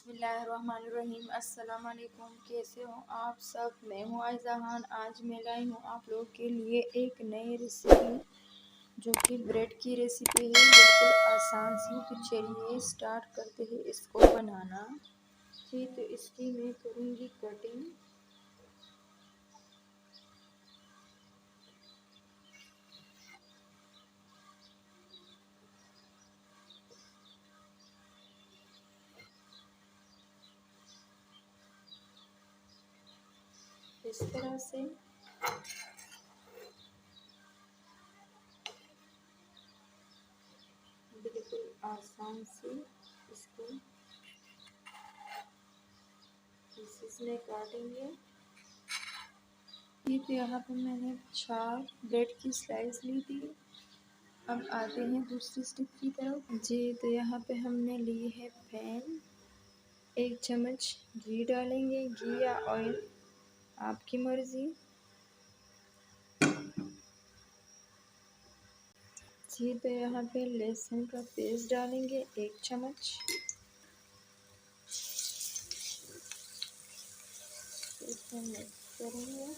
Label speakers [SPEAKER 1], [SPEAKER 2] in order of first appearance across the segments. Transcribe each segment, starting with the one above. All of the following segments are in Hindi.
[SPEAKER 1] बिस्मिल्लाहिर्रहमानिर्रहीम। अस्सलाम वालेकुम। कैसे हो आप सब? मैं हूँ आयज़ाहान। आज मैं लाई हूँ आप लोगों के लिए एक नई रेसिपी जो कि ब्रेड की रेसिपी है, बिल्कुल आसान सी। तो चलिए स्टार्ट करते हैं इसको बनाना। जी, तो इसकी मैं करूँगी कटिंग। इस तरह से बिल्कुल आसान से इसको पीसेस में काटेंगे। ये तो यहाँ पर मैंने 4 ब्रेड की स्लाइस ली थी। अब आते हैं दूसरी स्टेप की तरफ। जी, तो यहाँ पे हमने ली है पैन। 1 चम्मच घी डालेंगे, घी या ऑयल आपकी मर्ज़ी। जी, तो यहाँ पे लहसुन का पेस्ट डालेंगे 1 चम्मच। इसको मिक्स करेंगे।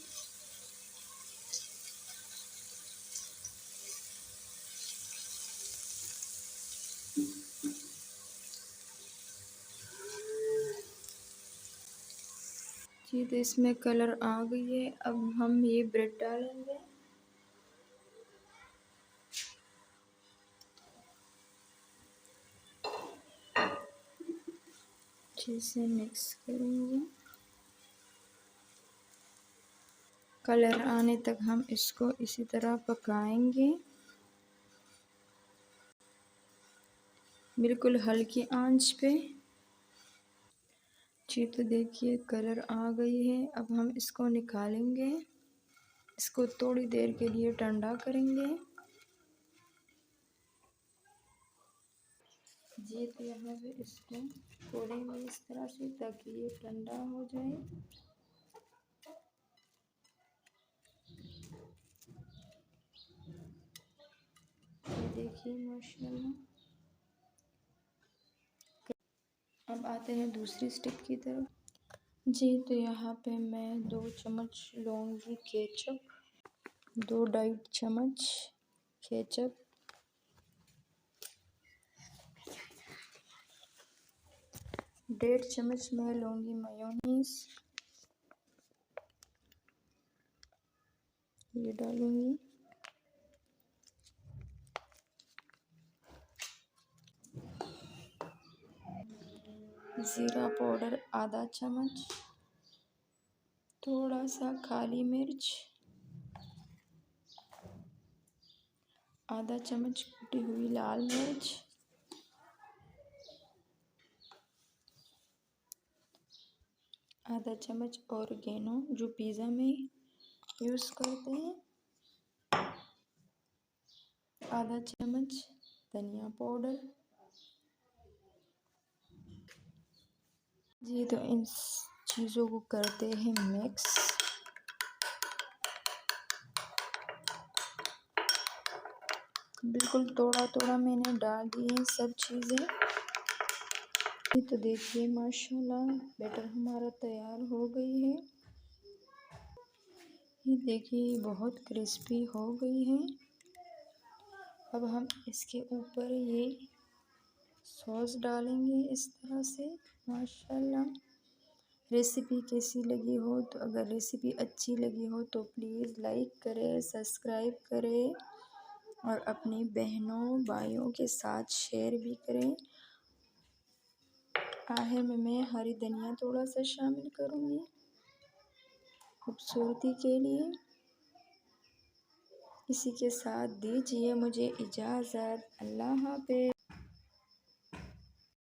[SPEAKER 1] जी, तो इसमें कलर आ गई है। अब हम ये ब्रेड डालेंगे। अच्छे से मिक्स करेंगे। कलर आने तक हम इसको इसी तरह पकाएंगे, बिल्कुल हल्की आंच पे। जी, तो देखिए कलर आ गई है। अब हम इसको निकालेंगे। इसको थोड़ी देर के लिए ठंडा करेंगे। जी, तो यहाँ पे इसको छोड़ेंगे इस तरह से ताकि ये ठंडा हो जाए। ये देखिए माशाल्लाह। अब आते हैं दूसरी स्टेप की तरफ। जी, तो यहाँ पे मैं 2 चम्मच लूँगी केचप, 2 ढाई चम्मच केचप, 1.5 चम्मच मैं लूँगी मेयोनीज, ये डालूँगी। ज़ीरा पाउडर आधा चम्मच, थोड़ा सा काली मिर्च, आधा चम्मच कुटी हुई लाल मिर्च, आधा चम्मच ऑरिगेनो जो पिज़्ज़ा में यूज़ करते हैं, आधा चम्मच धनिया पाउडर। जी, तो इन चीज़ों को करते हैं मिक्स। बिल्कुल थोड़ा थोड़ा मैंने डाल दी है सब चीज़ें। तो देखिए माशाल्लाह बैटर हमारा तैयार हो गई है। ये देखिए बहुत क्रिस्पी हो गई है। अब हम इसके ऊपर ये सॉस डालेंगे इस तरह से। माशाल्लाह। रेसिपी कैसी लगी हो? तो अगर रेसिपी अच्छी लगी हो तो प्लीज़ लाइक करें, सब्सक्राइब करें और अपनी बहनों भाइयों के साथ शेयर भी करें। आखिर में मैं हरी धनिया थोड़ा सा शामिल करूँगी खूबसूरती के लिए। इसी के साथ दीजिए मुझे इजाज़त। अल्लाह हाफ़िज़।